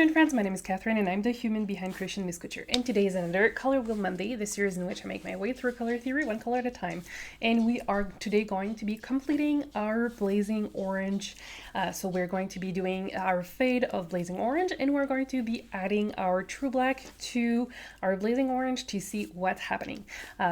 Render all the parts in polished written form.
and friends, my name is Catherine and I'm the human behind Christian Miss Couture. And today is another Color Wheel Monday, the series in which I make my way through color theory one color at a time. And we are today going to be completing our blazing orange. So we're going to be doing our fade of blazing orange, and we're going to be adding our true black to our blazing orange to see what's happening.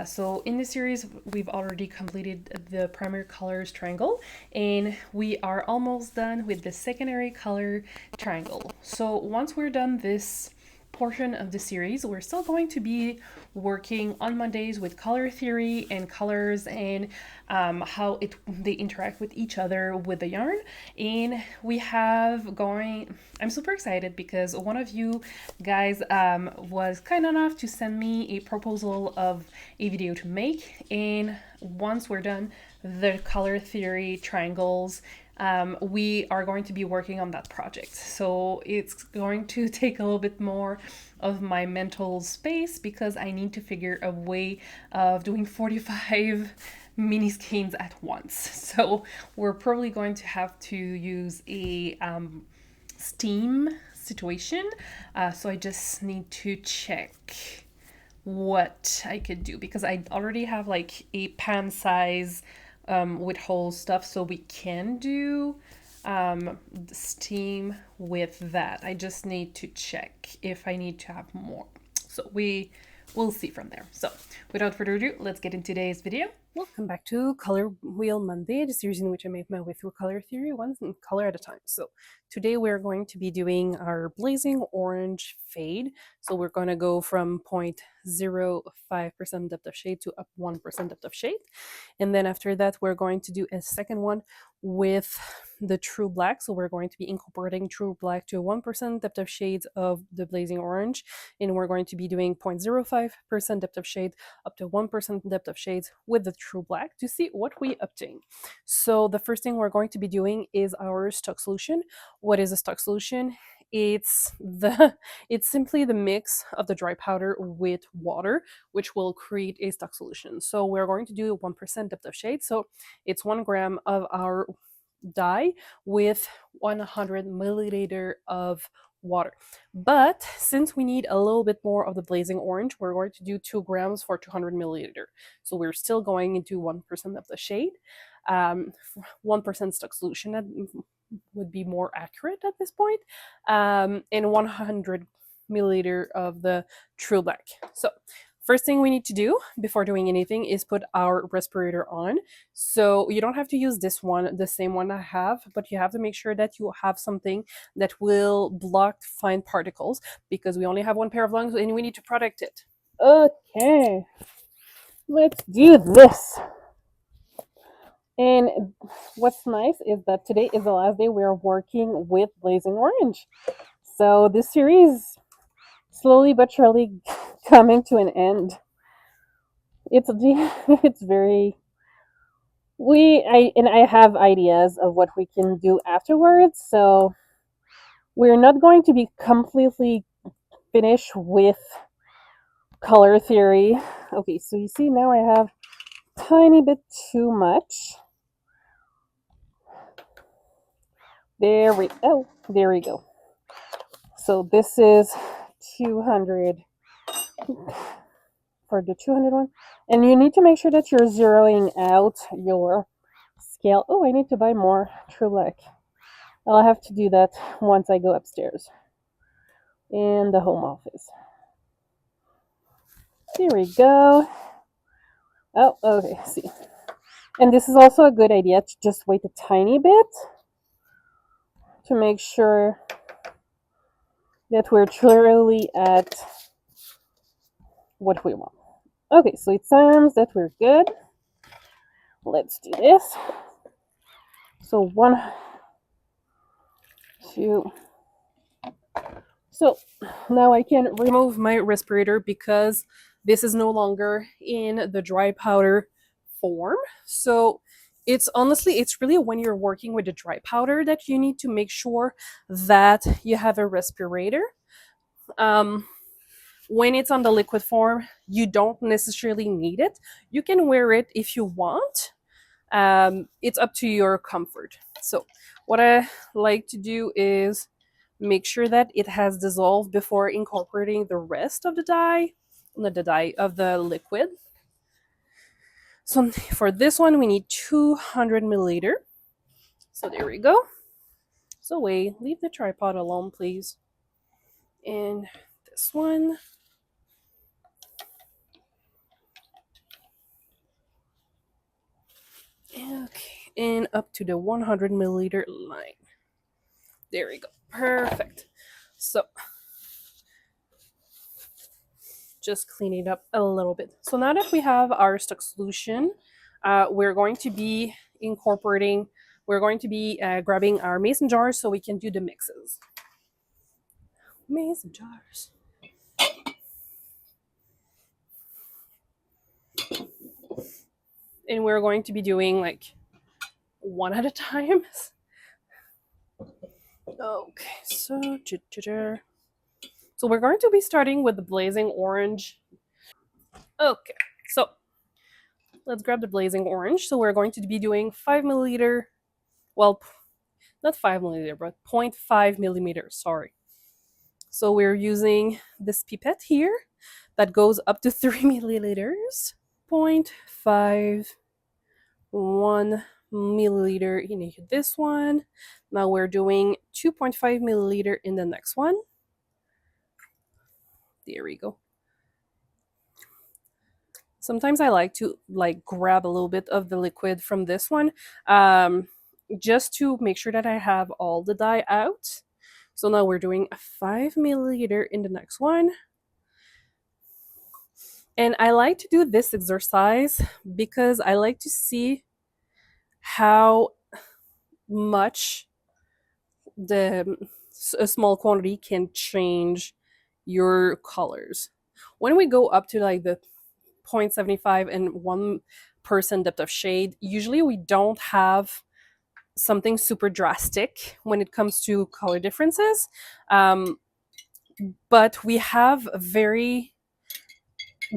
So in this series, we've already completed the primary colors triangle, and we are almost done with the secondary color triangle. So once we're done this portion of the series, we're still going to be working on Mondays with color theory and colors and how they interact with each other with the yarn. And we have going, I'm super excited because one of you guys was kind enough to send me a proposal of a video to make, and once we're done the color theory triangles, we are going to be working on that project. So it's going to take a little bit more of my mental space because I need to figure a way of doing 45 mini skeins at once. So we're probably going to have to use a steam situation. So I just need to check what I could do because I already have like a pan size with whole stuff, so we can do steam with that. I just need to check if I need to have more. So we'll see from there. So without further ado, let's get into today's video. Welcome back to Color Wheel Monday, the series in which I make my way through color theory one color at a time. So today we're going to be doing our blazing orange fade. So we're going to go from 0.05% depth of shade to up 1% depth of shade. And then after that, we're going to do a second one with the true black. So we're going to be incorporating true black to 1% depth of shades of the blazing orange. And we're going to be doing 0.05% depth of shade up to 1% depth of shades with the true black to see what we obtain. So the first thing we're going to be doing is our stock solution. What is a stock solution? It's simply the mix of the dry powder with water, which will create a stock solution. So we're going to do 1% depth of shade. So it's 1 gram of our dye with 100 milliliter of water. But since we need a little bit more of the blazing orange, we're going to do 2 grams for 200 milliliter. So we're still going into 1% of the shade. 1% stock solution that would be more accurate at this point, and 100 milliliter of the true black. So first thing we need to do before doing anything is put our respirator on. So you don't have to use this one, the same one I have, but you have to make sure that you have something that will block fine particles because we only have one pair of lungs and we need to protect it. Okay, let's do this. And what's nice is that today is the last day we're working with blazing orange. So this series slowly but surely coming to an end. It's very I have ideas of what we can do afterwards. So we're not going to be completely finished with color theory. Okay, so you see now I have a tiny bit too much. There we go. So this is 200 for the 200 one. And you need to make sure that you're zeroing out your scale. Oh, I need to buy more True Black. I'll have to do that once I go upstairs in the home office. Here we go. Oh, okay, see. And this is also a good idea to just wait a tiny bit to make sure that we're truly at what we want. Okay, so it sounds that we're good. Let's do this. So 1, 2. So now I can remove my respirator because this is no longer in the dry powder form. So it's really when you're working with the dry powder that you need to make sure that you have a respirator. When it's on the liquid form, you don't necessarily need it. You can wear it if you want. It's up to your comfort. So what I like to do is Make sure that it has dissolved before incorporating the rest of the dye, not the dye, of the liquid. So for this one, we need 200 milliliter. So there we go. So wait, leave the tripod alone, please. And this one. Okay, and up to the 100 milliliter line. There we go. Perfect. So just clean it up a little bit. So now that we have our stock solution, we're going to be incorporating, we're going to be grabbing our mason jars so we can do the mixes. Mason jars. And we're going to be doing like one at a time. Okay, so we're going to be starting with the blazing orange. Okay, so let's grab the blazing orange. So we're going to be doing 5 milliliter, well, not 5 milliliter, but 0.5 millimeters, sorry. So we're using this pipette here that goes up to 3 milliliters. 0.5, 1 milliliter in this one. Now we're doing 2.5 milliliter in the next one. There we go. Sometimes I like to grab a little bit of the liquid from this one, just to make sure that I have all the dye out. So now we're doing a 5 milliliter in the next one. And I like to do this exercise because I like to see how much a small quantity can change your colors. When we go up to like the 0.75 and 1% depth of shade, usually we don't have something super drastic when it comes to color differences. But we have a very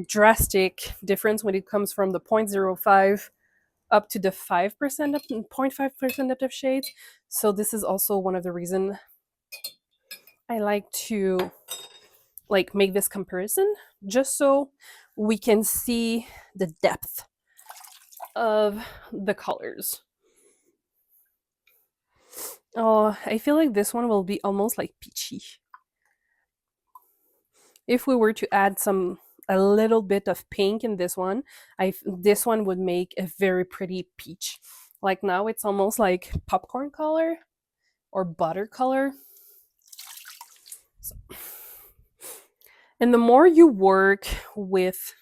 drastic difference when it comes from the 0.05 up to the 5% 0.5% depth of shade. So this is also one of the reasons I like to make this comparison, just so we can see the depth of the colors. Oh, I feel like this one will be almost like peachy. If we were to add a little bit of pink in this one, this one would make a very pretty peach. Like now it's almost like popcorn color or butter color. So. And the more you work with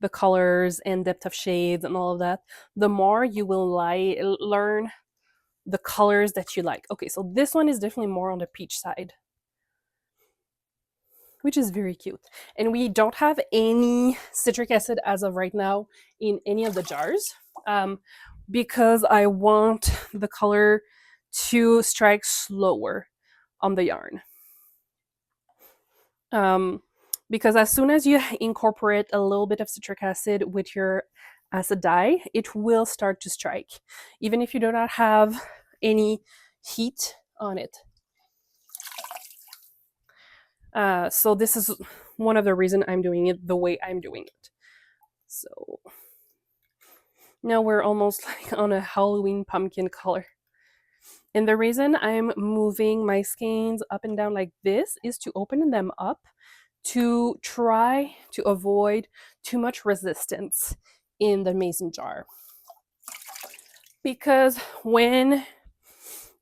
the colors and depth of shades and all of that, the more you will learn the colors that you like. Okay, so this one is definitely more on the peach side, which is very cute. And we don't have any citric acid as of right now in any of the jars, because I want the color to strike slower on the yarn. Because as soon as you incorporate a little bit of citric acid with your acid dye, it will start to strike, even if you do not have any heat on it. So this is one of the reasons I'm doing it the way I'm doing it. So now we're almost like on a Halloween pumpkin color. And the reason I'm moving my skeins up and down like this is to open them up to try to avoid too much resistance in the mason jar. Because when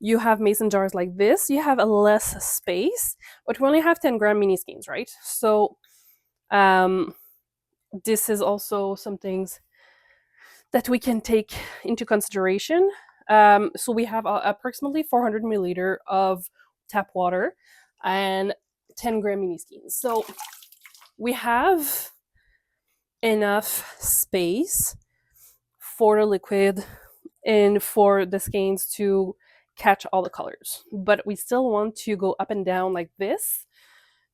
you have mason jars like this, you have a less space, but we only have 10 gram mini skeins, right? So this is also some things that we can take into consideration. So we have approximately 400 milliliter of tap water and 10 gram mini skeins. So we have enough space for the liquid and for the skeins to catch all the colors. But we still want to go up and down like this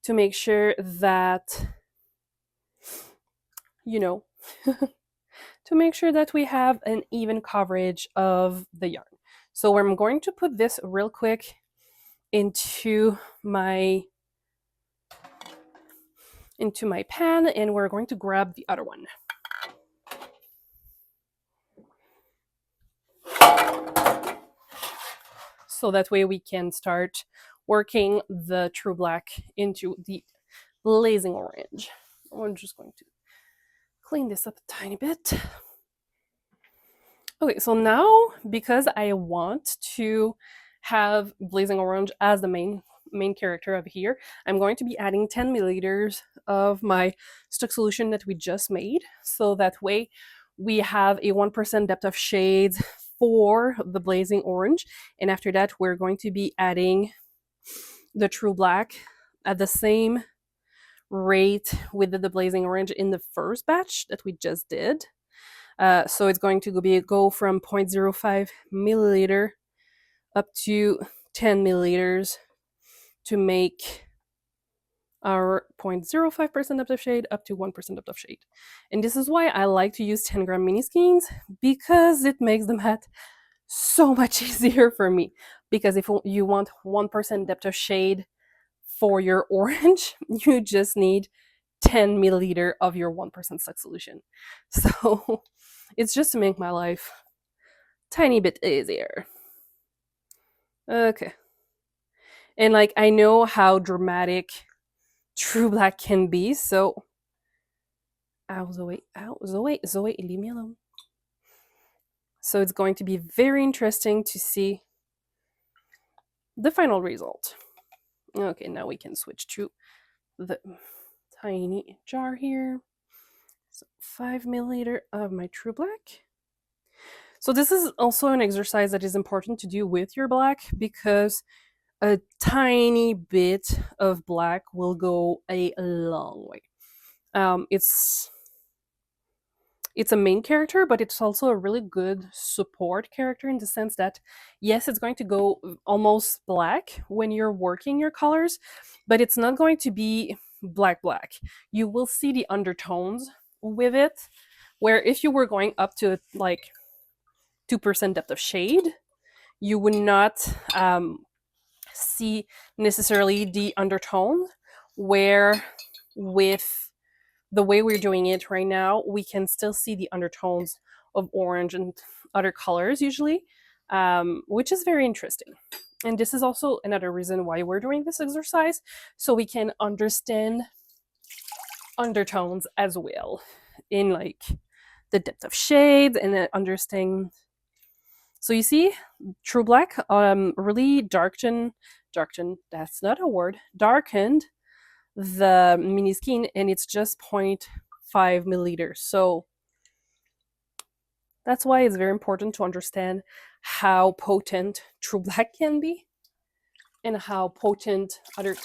to make sure that, to make sure that we have an even coverage of the yarn. So I'm going to put this real quick into my pan, and we're going to grab the other one. So that way we can start working the true black into the blazing orange. I'm just going to clean this up a tiny bit. Okay, so now because I want to have blazing orange as the main character over here, I'm going to be adding 10 milliliters of my stock solution that we just made. So that way we have a 1% depth of shades for the blazing orange. And after that, we're going to be adding the true black at the same rate with the blazing orange in the first batch that we just did. So it's going to go from 0.05 milliliter up to 10 milliliters to make our 0.05% depth of shade up to 1% depth of shade. And this is why I like to use 10 gram mini skeins, because it makes the math so much easier for me. Because if you want 1% depth of shade for your orange, you just need 10 milliliter of your 1% stock solution. So it's just to make my life tiny bit easier. Okay. And like, I know how dramatic true black can be, so Zoe, leave me alone. So it's going to be very interesting to see the final result. Okay, now we can switch to the tiny jar here. So 5 milliliter of my true black. So this is also an exercise that is important to do with your black, because a tiny bit of black will go a long way. It's a main character, but it's also a really good support character, in the sense that, yes, it's going to go almost black when you're working your colors, but it's not going to be black. You will see the undertones with it, where if you were going up to like 2% depth of shade, you would not see necessarily the undertones, where with the way we're doing it right now, we can still see the undertones of orange and other colors usually, which is very interesting. And this is also another reason why we're doing this exercise, so we can understand undertones as well, in like the depth of shades, and understand. So you see, true black really darkened, that's not a word, darkened the mini skin, and it's just 0.5 milliliters. So that's why it's very important to understand how potent true black can be, and how potent other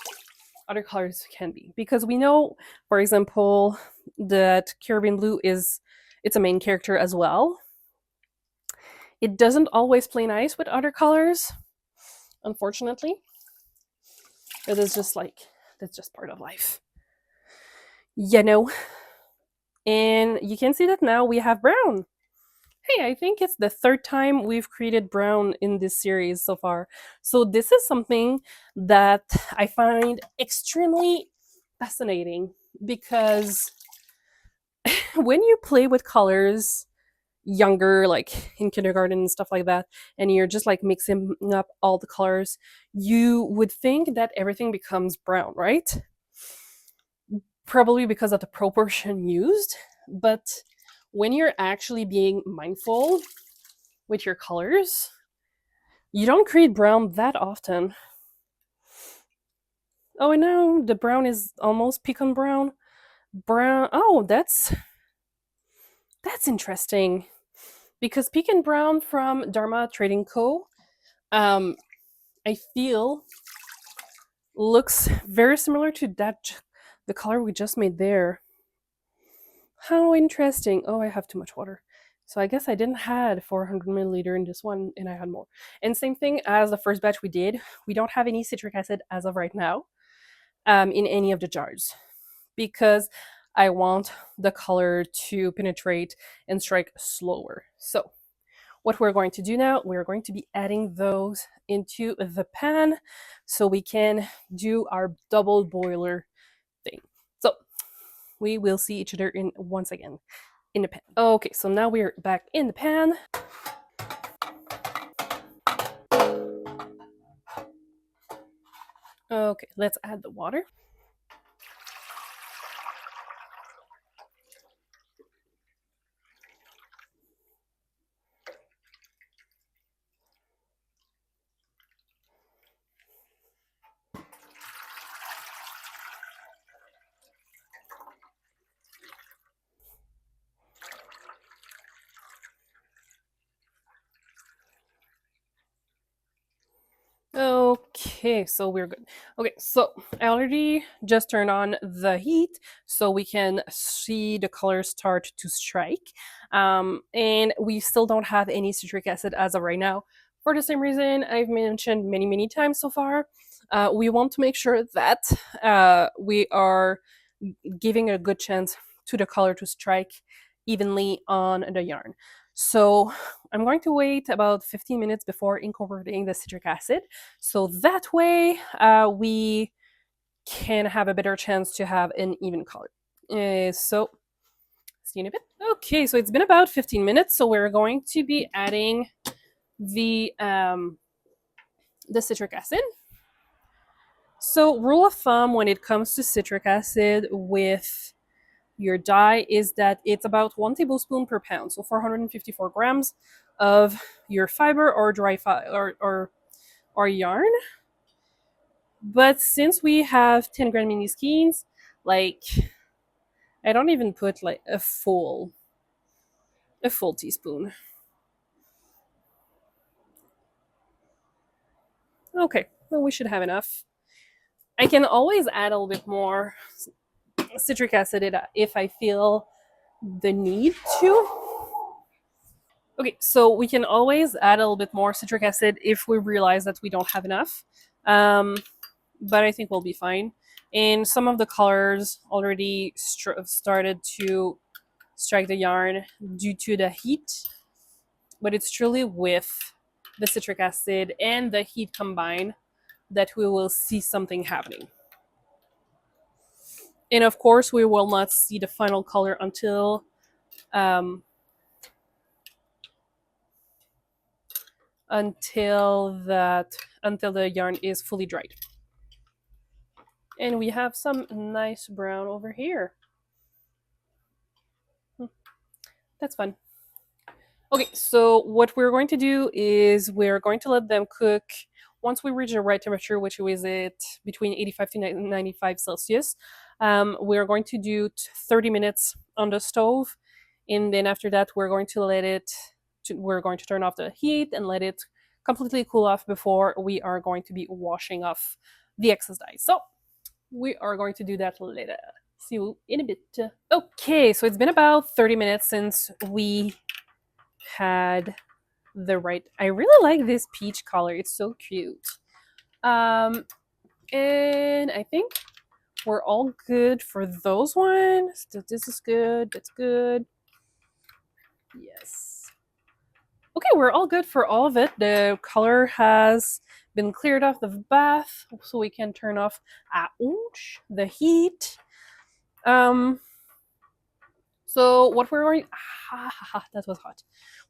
colors can be. Because we know, for example, that Caribbean blue it's a main character as well. It doesn't always play nice with other colors, unfortunately. It is just like, that's just part of life. You know? And you can see that now we have brown. Hey, I think it's the third time we've created brown in this series so far. So this is something that I find extremely fascinating, because when you play with colors younger, like in kindergarten and stuff like that, and you're just like mixing up all the colors, you would think that everything becomes brown, right? Probably because of the proportion used. But when you're actually being mindful with your colors, you don't create brown that often. Oh, and now the brown is almost pecan brown. Oh, that's interesting. Because pecan brown from Dharma Trading Co., I feel looks very similar to the color we just made there. How interesting. Oh, I have too much water. So I guess I didn't had 400 milliliter in this one, and I had more. And same thing as the first batch we did. We don't have any citric acid as of right now in any of the jars, because I want the color to penetrate and strike slower. So what we're going to do now, we're going to be adding those into the pan so we can do our double boiler thing. So we will see each other in once again in the pan. Okay, so now we're back in the pan. Okay, let's add the water. Okay, so we're good. Okay, so I already just turned on the heat so we can see the colors start to strike. And we still don't have any citric acid as of right now. For the same reason I've mentioned many, many times so far, we want to make sure that we are giving a good chance to the color to strike evenly on the yarn. So I'm going to wait about 15 minutes before incorporating the citric acid. So that way we can have a better chance to have an even color. So see you in a bit. Okay, so it's been about 15 minutes. So we're going to be adding the citric acid. So rule of thumb when it comes to citric acid with your dye is that it's about 1 tablespoon per pound, so 454 grams of your fiber or dry or yarn. But since we have 10-gram mini skeins, like I don't even put like a full teaspoon. Okay, well we should have enough. I can always add a little bit more citric acid if I feel the need to. Okay, so we can always add a little bit more citric acid if we realize that we don't have enough. But I think we'll be fine. And some of the colors already started to strike the yarn due to the heat, but it's truly with the citric acid and the heat combined that we will see something happening. And of course, we will not see the final color um, until the yarn is fully dried. And we have some nice brown over here. That's fun. Okay, so what we're going to do is we're going to let them cook once we reach the right temperature, which is at between 85 to 95 Celsius. We're going to do 30 minutes on the stove, and then after that, we're going to turn off the heat and let it completely cool off before we are going to be washing off the excess dye. So we are going to do that later. See you in a bit. Okay, so it's been about 30 minutes since we had the right. I really like this peach color. It's so cute. And I think we're all good for those ones. This is good. That's good. Yes. Okay, we're all good for all of it. The color has been cleared off the bath, so we can turn off the heat. So what we're going that was hot.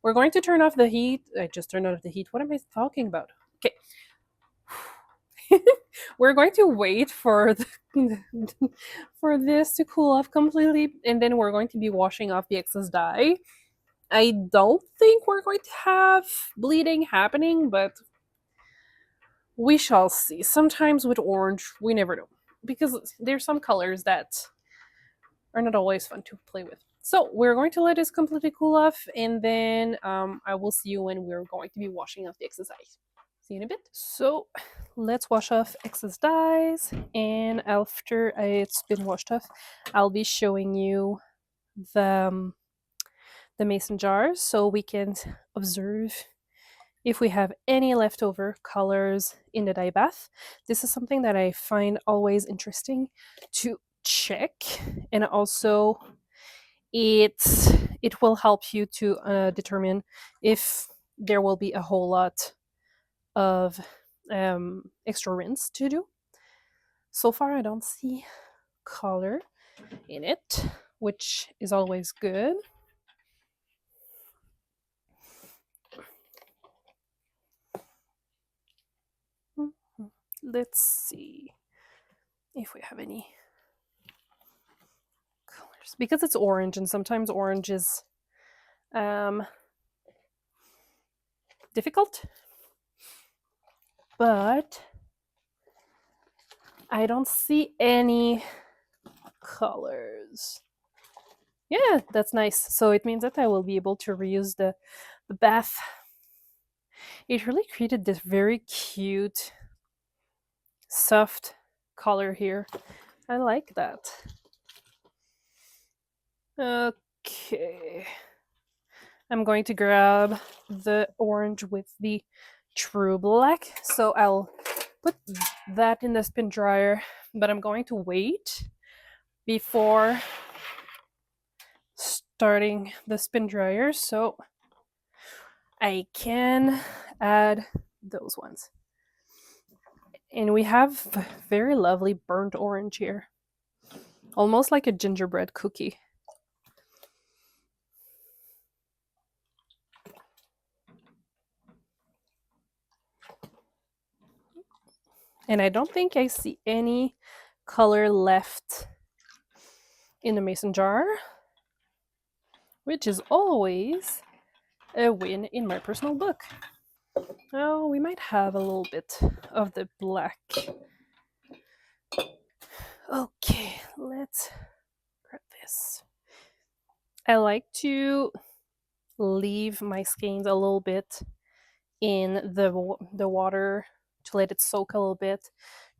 We're going to turn off the heat. I just turned off the heat. What am I talking about? Okay. We're going to wait for for this to cool off completely, and then we're going to be washing off the excess dye. I don't think we're going to have bleeding happening, but we shall see. Sometimes with orange, we never know, because there's some colors that are not always fun to play with. So we're going to let this completely cool off, and then I will see you when we're going to be washing off the excess dyes. See you in a bit. So let's wash off excess dyes, and after it's been washed off, I'll be showing you the mason jars so we can observe if we have any leftover colors in the dye bath. This is something that I find always interesting to check, and also it will help you to determine if there will be a whole lot of extra rinse to do. So far, I don't see color in it, which is always good. Let's see if we have any colors, because it's orange, and sometimes orange is difficult, but I don't see any colors. Yeah, that's nice. So it means that I will be able to reuse the bath. It really created this very cute, soft color here. I like that. Okay. I'm going to grab the orange with the true black. So I'll put that in the spin dryer, but I'm going to wait before starting the spin dryer so I can add those ones. And we have very lovely burnt orange here, almost like a gingerbread cookie. And I don't think I see any color left in the mason jar, which is always a win in my personal book. Oh, we might have a little bit of the black. Okay, let's grab this. I like to leave my skeins a little bit in the water to let it soak a little bit,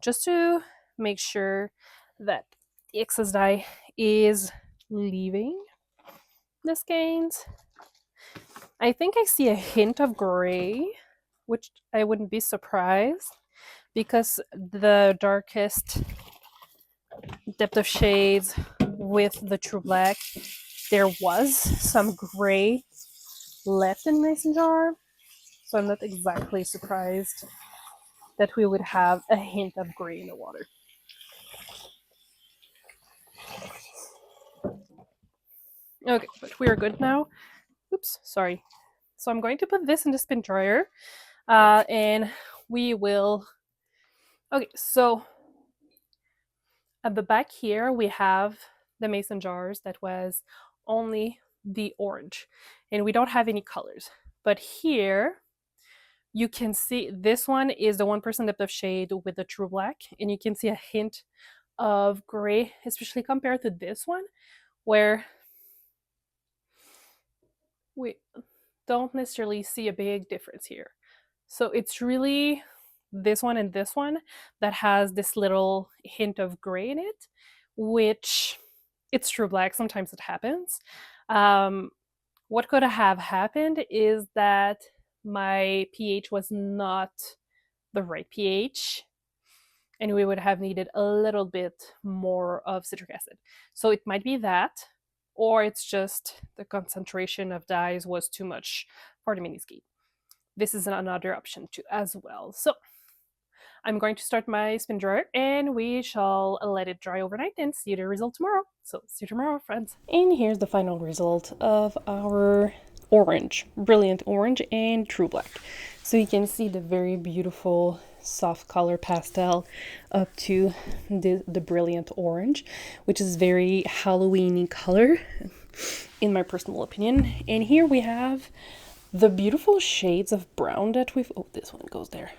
just to make sure that the excess dye is leaving the skeins. I think I see a hint of gray, which I wouldn't be surprised, because the darkest depth of shades with the true black, there was some gray left in the mason jar, so I'm not exactly surprised that we would have a hint of gray in the water. Okay, but we are good now. Oops, sorry. So I'm going to put this in the spin dryer, and we will. Okay, so at the back here we have the mason jars that was only the orange, and we don't have any colors. But here you can see this one is the 1% depth of shade with the true black, and you can see a hint of gray, especially compared to this one, where we don't necessarily see a big difference here. So it's really this one and this one that has this little hint of gray in it, which it's true black. Sometimes it happens. What could have happened is that my pH was not the right pH, and we would have needed a little bit more of citric acid. So it might be that, or it's just the concentration of dyes was too much for the mini ski. This is another option too as well. So I'm going to start my spin dryer, and we shall let it dry overnight and see the result tomorrow. So see you tomorrow, friends. And here's the final result of our orange, brilliant orange and true black. So you can see the very beautiful soft color pastel up to the brilliant orange, which is very Halloweeny color in my personal opinion. And here we have the beautiful shades of brown that we've, oh, this one goes there,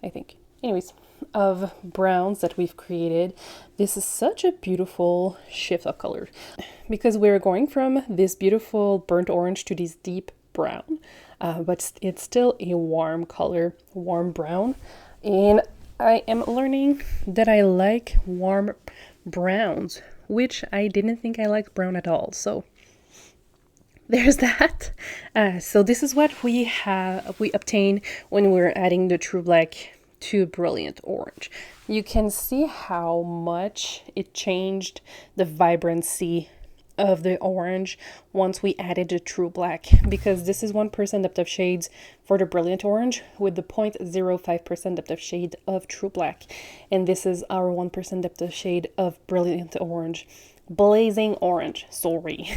I think. Anyways, of browns that we've created. This is such a beautiful shift of color, because we're going from this beautiful burnt orange to this deep brown, but it's still a warm color, warm brown. And I am learning that I like warm browns, which I didn't think I liked brown at all. So there's that. So this is what we obtain when we're adding the true black to brilliant orange. You can see how much it changed the vibrancy of the orange once we added the true black, because this is 1% depth of shades for the brilliant orange with the 0.05% depth of shade of true black, and this is our 1% depth of shade of brilliant orange, blazing orange, sorry.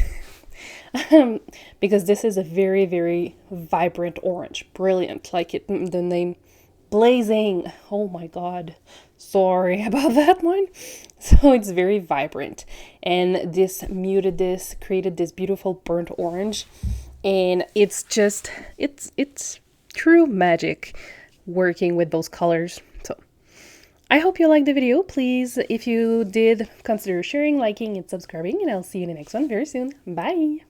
Because this is a very, very vibrant orange, brilliant, like the name blazing. Oh my god, sorry about that one. So it's very vibrant, and this muted this, created this beautiful burnt orange, and it's just it's true magic working with those colors. So I hope you liked the video. Please, if you did, consider sharing, liking, and subscribing, and I'll see you in the next one very soon. Bye.